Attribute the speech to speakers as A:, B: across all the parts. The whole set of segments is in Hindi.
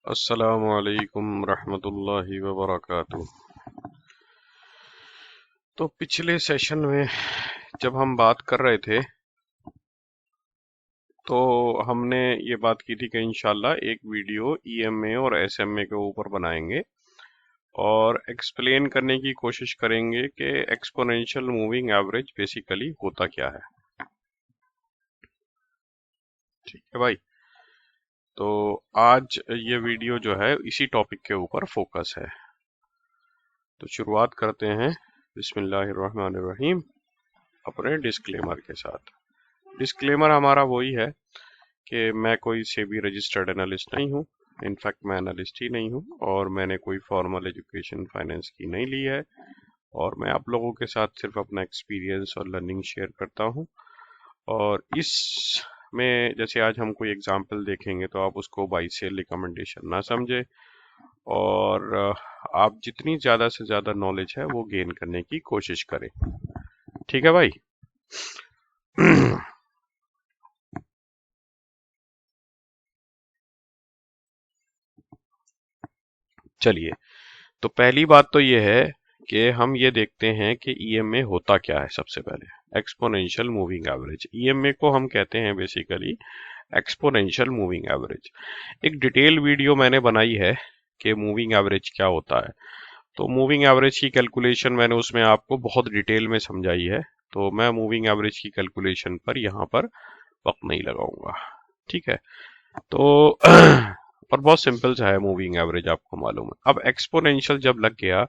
A: अस्सलामु अलैकुम रहमतुल्लाहि व बरकातुहू। तो पिछले सेशन में जब हम बात कर रहे थे तो हमने ये बात की थी कि इंशाल्लाह एक वीडियो ईएमए और एसएमए के ऊपर बनाएंगे और एक्सप्लेन करने की कोशिश करेंगे कि एक्सपोनेंशियल मूविंग एवरेज बेसिकली होता क्या है। ठीक है भाई, तो आज ये वीडियो जो है इसी टॉपिक के ऊपर फोकस है। तो शुरुआत करते हैं बिस्मिल्लाहिर्रहमानिर्रहीम अपने डिस्क्लेमर के साथ। डिस्क्लेमर हमारा वही है कि मैं कोई सेबी रजिस्टर्ड एनालिस्ट नहीं हूँ। इनफैक्ट मैं एनालिस्ट ही नहीं हूँ और मैंने कोई फॉर्मल एजुकेशन फाइनेंस की नहीं ली है और मैं आप लोगों के साथ सिर्फ अपना एक्सपीरियंस और लर्निंग शेयर करता हूँ। और इस में जैसे आज हम कोई एग्जाम्पल देखेंगे तो आप उसको बाई सेल रिकमेंडेशन ना समझे और आप जितनी ज़्यादा से ज़्यादा नॉलेज है वो गेन करने की कोशिश करें। ठीक है भाई। चलिए, तो पहली बात तो ये है कि हम ये देखते हैं कि ईएमए होता क्या है। सबसे पहले एक्सपोनेंशियल मूविंग एवरेज, ईएमए को हम कहते हैं बेसिकली एक्सपोनेंशियल मूविंग एवरेज। एक डिटेल वीडियो मैंने बनाई है कि मूविंग एवरेज क्या होता है, तो मूविंग एवरेज की कैलकुलेशन मैंने उसमें आपको बहुत डिटेल में समझाई है, तो मैं मूविंग एवरेज की कैलकुलेशन पर यहाँ पर वक्त नहीं लगाऊंगा। ठीक है, तो और बहुत सिंपल सा है मूविंग एवरेज, आपको मालूम है। अब एक्सपोनेंशियल जब लग गया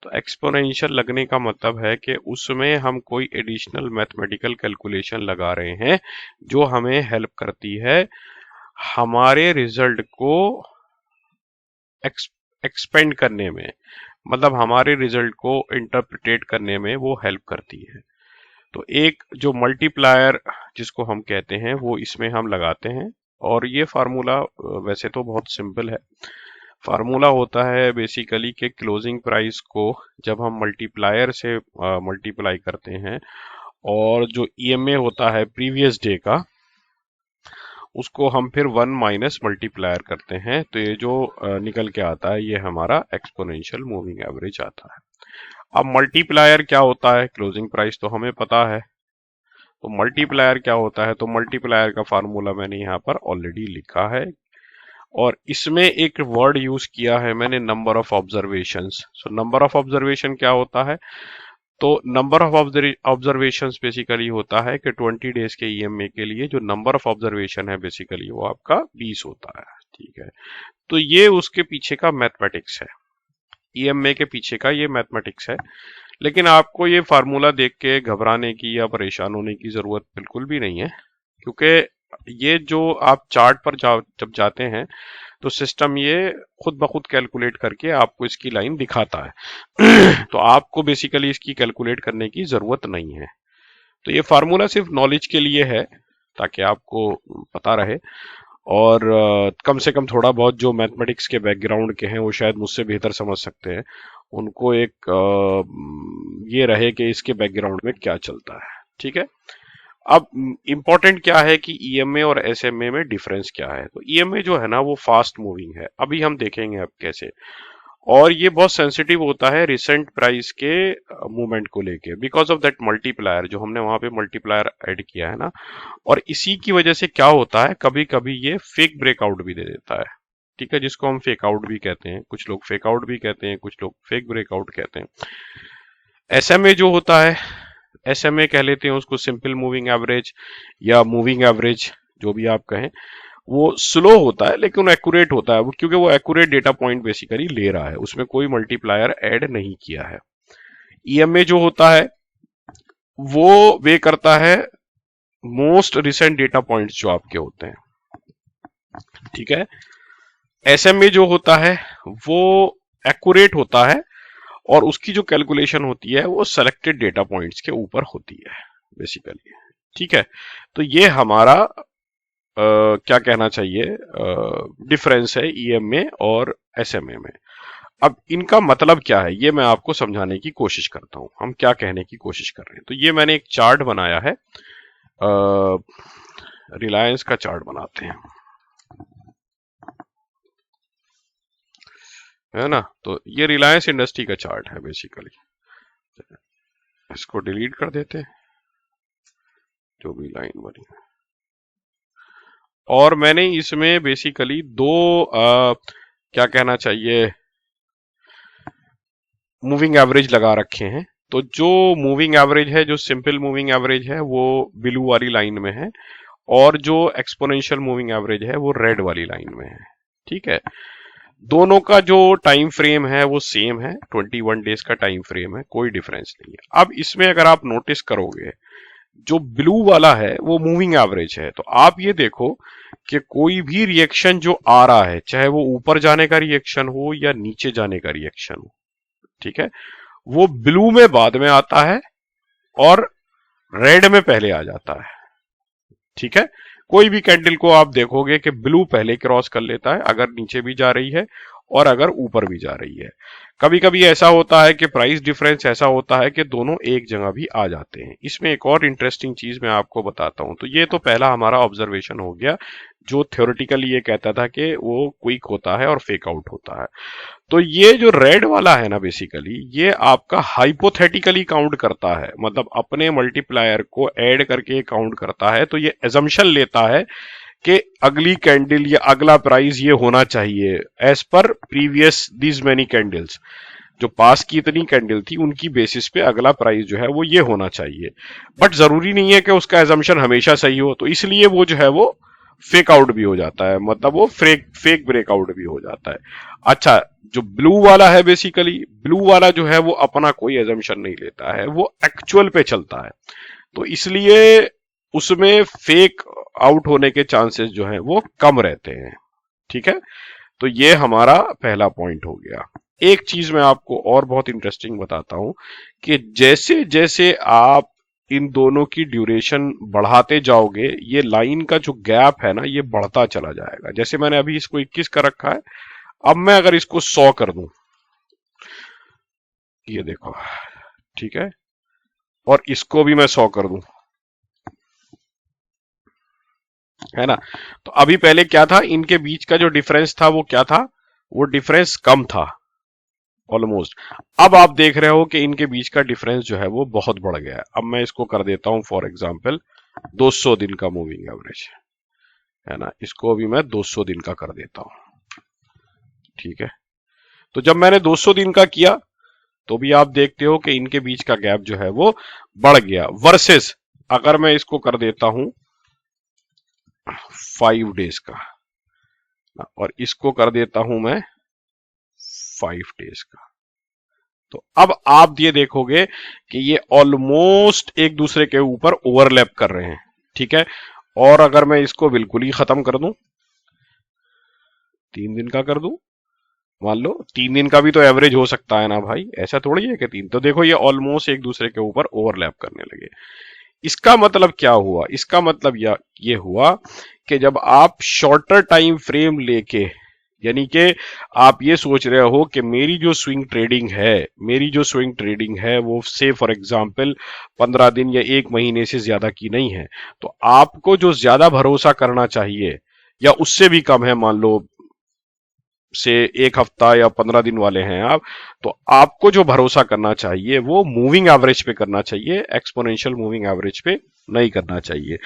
A: तो एक्सपोनेंशियल लगने का मतलब है कि उसमें हम कोई एडिशनल मैथमेटिकल कैलकुलेशन लगा रहे हैं जो हमें हेल्प करती है हमारे रिजल्ट को एक्सपेंड करने में, मतलब हमारे रिजल्ट को इंटरप्रिटेट करने में वो हेल्प करती है। तो एक जो मल्टीप्लायर जिसको हम कहते हैं वो इसमें हम लगाते हैं और ये फार्मूला वैसे तो बहुत सिंपल है। फार्मूला होता है बेसिकली कि क्लोजिंग प्राइस को जब हम मल्टीप्लायर से मल्टीप्लाई करते हैं और जो ईएमए होता है प्रीवियस डे का उसको हम फिर 1 माइनस मल्टीप्लायर करते हैं, तो ये जो निकल के आता है ये हमारा एक्सपोनेंशियल मूविंग एवरेज आता है। अब मल्टीप्लायर क्या होता है, क्लोजिंग प्राइस तो हमें पता है, तो मल्टीप्लायर क्या होता है, तो मल्टीप्लायर का फार्मूला मैंने यहाँ पर ऑलरेडी लिखा है और इसमें एक वर्ड यूज किया है मैंने, number of observations. So number of observation क्या होता है, तो नंबर ऑफ ऑब्जर्वेशंस बेसिकली होता है कि 20 डेज के ईएमए के लिए जो नंबर ऑफ ऑब्जर्वेशन है बेसिकली वो आपका 20 होता है। ठीक है, तो ये उसके पीछे का मैथमेटिक्स है, ईएमए के पीछे का ये मैथमेटिक्स है। लेकिन आपको ये फार्मूला देख के घबराने की या परेशान होने की जरूरत बिल्कुल भी नहीं है, क्योंकि ये जो आप चार्ट पर जब जाते हैं तो सिस्टम ये खुद ब खुद कैलकुलेट करके आपको इसकी लाइन दिखाता है। तो आपको बेसिकली इसकी कैलकुलेट करने की जरूरत नहीं है। तो ये फार्मूला सिर्फ नॉलेज के लिए है ताकि आपको पता रहे और कम से कम थोड़ा बहुत जो मैथमेटिक्स के बैकग्राउंड के हैं वो शायद मुझसे बेहतर समझ सकते हैं, उनको एक ये रहे कि इसके बैकग्राउंड में क्या चलता है। ठीक है, अब इम्पोर्टेंट क्या है कि ईएमए और एसएमए में डिफरेंस क्या है। तो ईएमए जो है ना वो फास्ट मूविंग है, अभी हम देखेंगे अब कैसे, और ये बहुत सेंसिटिव होता है रिसेंट प्राइस के मूवमेंट को लेके, बिकॉज ऑफ दैट मल्टीप्लायर जो हमने वहां पे मल्टीप्लायर ऐड किया है ना, और इसी की वजह से क्या होता है कभी कभी ये फेक ब्रेकआउट भी दे देता है। ठीक है, जिसको हम फेक आउट भी कहते हैं, कुछ लोग फेक आउट भी कहते हैं, कुछ लोग फेक ब्रेकआउट कहते हैं। एसएमए जो होता है, एसएमए कह लेते हैं उसको सिंपल मूविंग एवरेज या मूविंग एवरेज, जो भी आप कहें, वो स्लो होता है लेकिन एक्यूरेट होता है, क्योंकि वो एक्यूरेट डेटा पॉइंट बेसिकली ले रहा है, उसमें कोई मल्टीप्लायर ऐड नहीं किया है। ईएमए जो होता है वो वे करता है मोस्ट रिसेंट डेटा पॉइंट्स जो आपके होते हैं। ठीक है, एसएमए जो होता है वो एक्यूरेट होता है और उसकी जो कैलकुलेशन होती है वो सेलेक्टेड डेटा पॉइंट्स के ऊपर होती है बेसिकली। ठीक है, तो ये हमारा क्या कहना चाहिए डिफरेंस है ईएमए और एसएमए में। अब इनका मतलब क्या है ये मैं आपको समझाने की कोशिश करता हूं, हम क्या कहने की कोशिश कर रहे हैं। तो ये मैंने एक चार्ट बनाया है, रिलायंस का चार्ट बनाते हैं। है ना। तो ये रिलायंस इंडस्ट्री का चार्ट है बेसिकली। इसको डिलीट कर देते हैं जो भी लाइन बनी। और मैंने इसमें बेसिकली दो क्या कहना चाहिए, मूविंग एवरेज लगा रखे हैं। तो जो मूविंग एवरेज है, जो सिंपल मूविंग एवरेज है, वो ब्लू वाली लाइन में है, और जो एक्सपोनेंशियल मूविंग एवरेज है वो रेड वाली लाइन में है। ठीक है, दोनों का जो टाइम फ्रेम है वो सेम है, 21 डेज का टाइम फ्रेम है, कोई डिफरेंस नहीं है। अब इसमें अगर आप नोटिस करोगे, जो ब्लू वाला है वो मूविंग एवरेज है। तो आप ये देखो कि कोई भी रिएक्शन जो आ रहा है, चाहे वो ऊपर जाने का रिएक्शन हो या नीचे जाने का रिएक्शन हो, ठीक है, वो ब्लू में बाद में आता है और रेड में पहले आ जाता है। ठीक है, कोई भी कैंडल को आप देखोगे कि ब्लू पहले क्रॉस कर लेता है, अगर नीचे भी जा रही है और अगर ऊपर भी जा रही है। कभी कभी ऐसा होता है कि प्राइस डिफरेंस ऐसा होता है कि दोनों एक जगह भी आ जाते हैं। इसमें एक और इंटरेस्टिंग चीज मैं आपको बताता हूं। तो ये तो पहला हमारा ऑब्जर्वेशन हो गया, जो थ्योरेटिकली ये कहता था कि वो क्विक होता है और फेक आउट होता है। तो ये जो रेड वाला है ना, बेसिकली ये आपका हाइपोथेटिकली काउंट करता है, मतलब अपने मल्टीप्लायर को ऐड करके काउंट करता है। तो ये एजम्पशन लेता है कि अगली कैंडल या अगला प्राइस ये होना चाहिए as per previous these many candles, जो पास की इतनी कैंडल थी उनकी बेसिस पे अगला प्राइस जो है वो ये होना चाहिए। बट जरूरी नहीं है कि उसका एजम्पशन हमेशा सही हो, तो इसलिए वो जो है वो फेक आउट भी हो जाता है, मतलब वो फेक ब्रेकआउट भी हो जाता है। अच्छा, जो ब्लू वाला है, बेसिकली ब्लू वाला जो है वो अपना कोई एजम्पशन नहीं लेता है, वो एक्चुअल पे चलता है। तो इसलिए उसमें फेक आउट होने के चांसेस जो है वो कम रहते हैं। ठीक है, तो ये हमारा पहला पॉइंट हो गया। एक चीज मैं आपको और बहुत इंटरेस्टिंग बताता हूं कि जैसे जैसे आप इन दोनों की ड्यूरेशन बढ़ाते जाओगे, ये लाइन का जो गैप है ना ये बढ़ता चला जाएगा। जैसे मैंने अभी इसको 21 का रखा है, अब मैं अगर इसको 100 कर दूं, ये देखो, ठीक है, और इसको भी मैं 100 कर दूं, है ना। तो अभी पहले क्या था, इनके बीच का जो डिफरेंस था वो क्या था, वो डिफरेंस कम था ऑलमोस्ट। अब आप देख रहे हो कि इनके बीच का डिफरेंस जो है वो बहुत बढ़ गया है। अब मैं इसको कर देता हूं फॉर एग्जांपल 200 दिन का मूविंग एवरेज, है ना, इसको भी मैं 200 दिन का कर देता हूं। ठीक है, तो जब मैंने 200 दिन का किया तो भी आप देखते हो कि इनके बीच का गैप जो है वो बढ़ गया, वर्सेस अगर मैं इसको कर देता हूं 5 डेज का, और इसको कर देता हूं मैं 5 डेज का, तो अब आप ये देखोगे कि ये ऑलमोस्ट एक दूसरे के ऊपर ओवरलैप कर रहे हैं। ठीक है, और अगर मैं इसको बिल्कुल ही खत्म कर दूं, 3 दिन का कर दूं, मान लो 3 दिन का भी तो एवरेज हो सकता है ना भाई, ऐसा थोड़ी है कि 3, तो देखो ये ऑलमोस्ट एक दूसरे के ऊपर ओवरलैप करने लगे। इसका मतलब क्या हुआ, इसका मतलब ये हुआ कि जब आप शॉर्टर टाइम फ्रेम लेके, यानी कि आप ये सोच रहे हो कि मेरी जो स्विंग ट्रेडिंग है वो से फॉर एग्जांपल 15 दिन या 1 महीने से ज्यादा की नहीं है, तो आपको जो ज्यादा भरोसा करना चाहिए या उससे भी कम है, मान लो से 1 हफ्ता या 15 दिन वाले हैं आप, तो आपको जो भरोसा करना चाहिए वो मूविंग एवरेज पे करना चाहिए, एक्सपोनेंशियल मूविंग एवरेज पे नहीं करना चाहिए।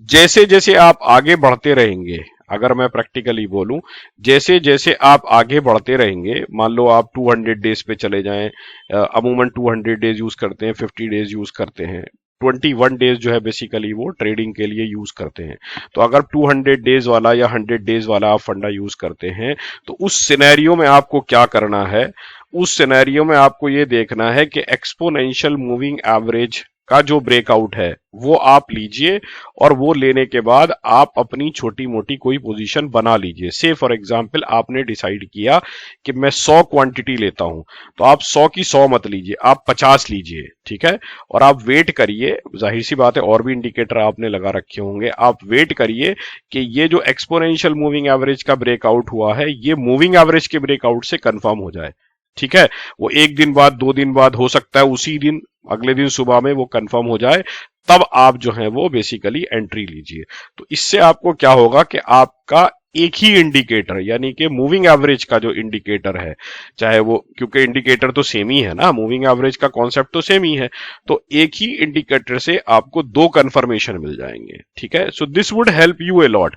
A: जैसे जैसे आप आगे बढ़ते रहेंगे, अगर मैं प्रैक्टिकली बोलूं, जैसे जैसे आप आगे बढ़ते रहेंगे, मान लो आप 200 डेज पे चले जाएं, अमूमन 200 डेज यूज करते हैं, 50 डेज यूज करते हैं, 21 डेज जो है बेसिकली वो ट्रेडिंग के लिए यूज करते हैं। तो अगर 200 डेज वाला या 100 डेज वाला आप फंडा यूज करते हैं, तो उस सिनेरियो में आपको क्या करना है, उस सिनेरियो में आपको ये देखना है कि एक्सपोनेंशियल मूविंग एवरेज का जो ब्रेकआउट है वो आप लीजिए, और वो लेने के बाद आप अपनी छोटी मोटी कोई पोजीशन बना लीजिए। से फॉर एग्जांपल आपने डिसाइड किया कि मैं 100 क्वांटिटी लेता हूं, तो आप 100 की 100 मत लीजिए, आप 50 लीजिए। ठीक है, और आप वेट करिए, जाहिर सी बात है और भी इंडिकेटर आपने लगा रखे होंगे, आप वेट करिए कि ये जो एक्सपोनेंशियल मूविंग एवरेज का ब्रेकआउट हुआ है ये मूविंग एवरेज के ब्रेकआउट से कंफर्म हो जाए। ठीक है, वो 1 दिन बाद, 2 दिन बाद, हो सकता है उसी दिन, अगले दिन सुबह में वो कंफर्म हो जाए, तब आप जो है वो बेसिकली एंट्री लीजिए। तो इससे आपको क्या होगा कि आपका एक ही इंडिकेटर यानी कि मूविंग एवरेज का जो इंडिकेटर है, चाहे वो, क्योंकि इंडिकेटर तो सेम ही है ना, मूविंग एवरेज का कॉन्सेप्ट तो सेम ही है, तो एक ही इंडिकेटर से आपको दो कंफर्मेशन मिल जाएंगे। ठीक है, so this would help U a lot.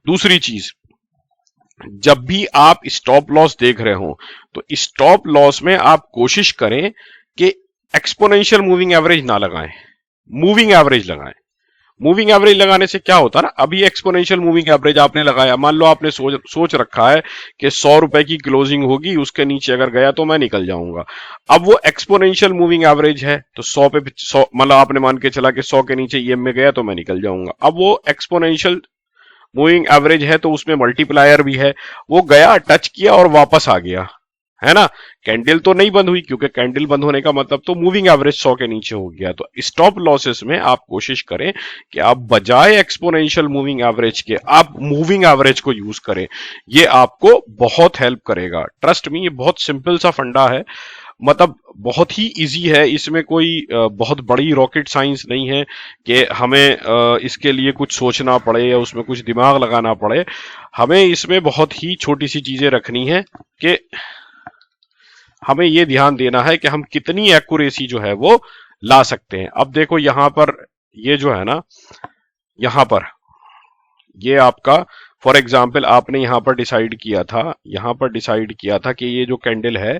A: दूसरी चीज, जब भी आप स्टॉप लॉस देख रहे हो तो स्टॉप लॉस में आप कोशिश करें कि एक्सपोनेंशियल मूविंग एवरेज ना लगाएं, मूविंग एवरेज लगाएं। मूविंग एवरेज लगाने से क्या होता है ना, अभी एक्सपोनेंशियल मूविंग एवरेज आपने लगाया, मान लो आपने सोच रखा है कि 100 रुपए की क्लोजिंग होगी, उसके नीचे अगर गया तो मैं निकल जाऊंगा। अब वो एक्सपोनेंशियल मूविंग एवरेज है तो 100 पे 100, मतलब आपने मान के चला कि 100 के नीचे ईएम में गया तो मैं निकल जाऊंगा। अब वो एक्सपोनेंशियल मूविंग एवरेज है तो उसमें मल्टीप्लायर भी है, वो गया, टच किया और वापस आ गया, है ना। कैंडल तो नहीं बंद हुई, क्योंकि कैंडल बंद होने का मतलब तो मूविंग एवरेज 100 के नीचे हो गया। तो स्टॉप लॉसेस में आप कोशिश करें कि आप बजाय एक्सपोनेंशियल मूविंग एवरेज के आप मूविंग एवरेज को यूज करें, ये आपको बहुत हेल्प करेगा। ट्रस्ट मी, ये बहुत सिंपल सा फंडा है, मतलब बहुत ही इजी है, इसमें कोई बहुत बड़ी रॉकेट साइंस नहीं है कि हमें इसके लिए कुछ सोचना पड़े या उसमें कुछ दिमाग लगाना पड़े। हमें इसमें बहुत ही छोटी सी चीजें रखनी है कि हमें ये ध्यान देना है कि हम कितनी एक्यूरेसी जो है वो ला सकते हैं। अब देखो यहां पर ये जो है ना, यहां पर ये आपका फॉर एग्जाम्पल आपने यहां पर डिसाइड किया था, यहां पर डिसाइड किया था कि ये जो कैंडल है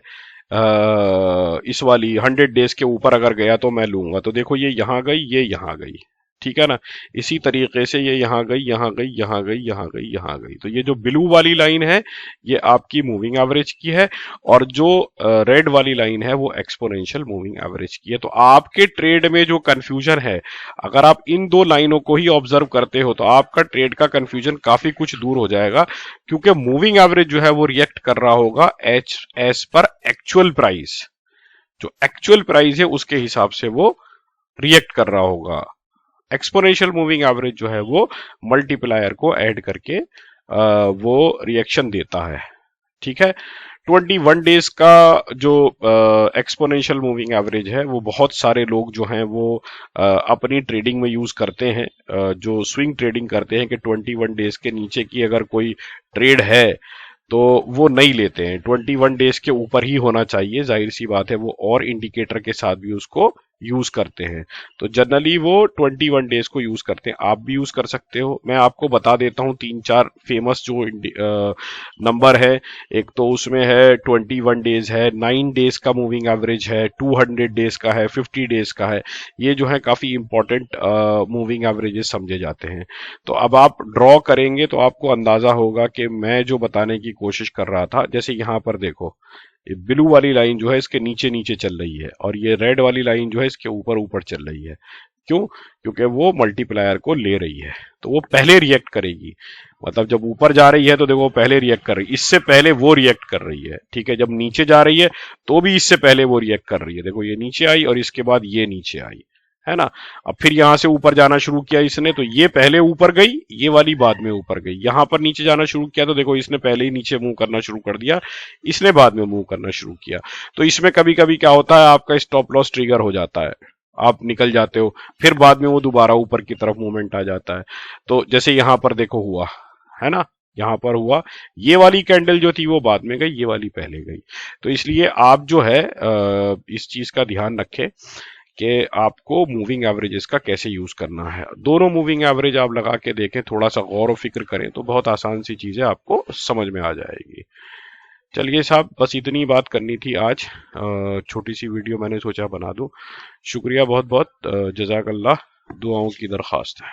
A: इस वाली 100 डेज के ऊपर अगर गया तो मैं लूंगा। तो देखो ये यहां गई, ये यहां गई, ठीक है ना। इसी तरीके से ये यहां गई, यहां गई, यहां गई, यहां गई, यहां गई। तो ये जो ब्लू वाली लाइन है ये आपकी मूविंग एवरेज की है, और जो रेड वाली लाइन है वो एक्सपोनेंशियल मूविंग एवरेज की है। तो आपके ट्रेड में जो कंफ्यूजन है, अगर आप इन दो लाइनों को ही ऑब्जर्व करते हो तो आपका ट्रेड का कंफ्यूजन काफी कुछ दूर हो जाएगा, क्योंकि मूविंग एवरेज जो है वो रिएक्ट कर रहा होगा एज पर एक्चुअल प्राइस। जो एक्चुअल प्राइस है उसके हिसाब से वो रिएक्ट कर रहा होगा। एक्सपोनेंशियल मूविंग एवरेज जो है वो मल्टीप्लायर को ऐड करके वो रिएक्शन देता है। ठीक है, 21 डेज का जो एक्सपोनेंशियल मूविंग एवरेज है वो बहुत सारे लोग जो हैं वो अपनी ट्रेडिंग में यूज करते हैं, जो स्विंग ट्रेडिंग करते हैं कि 21 डेज के नीचे की अगर कोई ट्रेड है तो वो नहीं लेते हैं, 21 डेज के ऊपर ही होना चाहिए। जाहिर सी बात है वो और इंडिकेटर के साथ भी उसको यूज करते हैं, तो जनरली वो 21 डेज को यूज करते हैं। आप भी यूज कर सकते हो, मैं आपको बता देता हूं 3-4 फेमस जो नंबर है। एक तो उसमें है 21 डेज है, 9 डेज का मूविंग एवरेज है, 200 डेज का है, 50 डेज का है। ये जो है काफी इंपॉर्टेंट मूविंग एवरेजेस समझे जाते हैं। तो अब आप ड्रॉ करेंगे तो आपको अंदाजा होगा कि मैं जो बताने की कोशिश कर रहा था, जैसे यहां पर देखो ये ब्लू वाली लाइन जो है इसके नीचे नीचे चल रही है, और ये रेड वाली लाइन जो है इसके ऊपर ऊपर चल रही है। क्यों? क्योंकि वो मल्टीप्लायर को ले रही है, तो वो पहले रिएक्ट करेगी। मतलब जब ऊपर जा रही है तो देखो पहले रिएक्ट कर रही है, इससे पहले वो रिएक्ट कर रही है। ठीक है, जब नीचे जा रही है तो भी इससे पहले वो रिएक्ट कर रही है। देखो ये नीचे आई और इसके बाद ये नीचे आई, है ना। अब फिर यहां से ऊपर जाना शुरू किया इसने, तो ये पहले ऊपर गई, ये वाली बाद में ऊपर गई। यहां पर नीचे जाना शुरू किया तो देखो इसने पहले ही नीचे मूव करना शुरू कर दिया, इसने बाद में मूव करना शुरू किया। तो इसमें कभी कभी क्या होता है, आपका स्टॉप लॉस ट्रिगर हो जाता है, आप निकल जाते हो, फिर बाद में वो दोबारा ऊपर की तरफ मूवमेंट आ जाता है। तो जैसे यहां पर देखो हुआ, है ना, यहां पर हुआ, ये वाली कैंडल जो थी वो बाद में गई, ये वाली पहले गई। तो इसलिए आप जो है इस चीज का ध्यान रखें कि आपको मूविंग एवरेजेस का कैसे यूज करना है। दोनों मूविंग एवरेज आप लगा के देखें, थोड़ा सा गौर व फिक्र करें तो बहुत आसान सी चीजें आपको समझ में आ जाएगी। चलिए साहब, बस इतनी बात करनी थी आज, छोटी सी वीडियो मैंने सोचा बना दूं। शुक्रिया बहुत बहुत, जज़ाकल्लाह, दुआओं की दरख्वास्त है।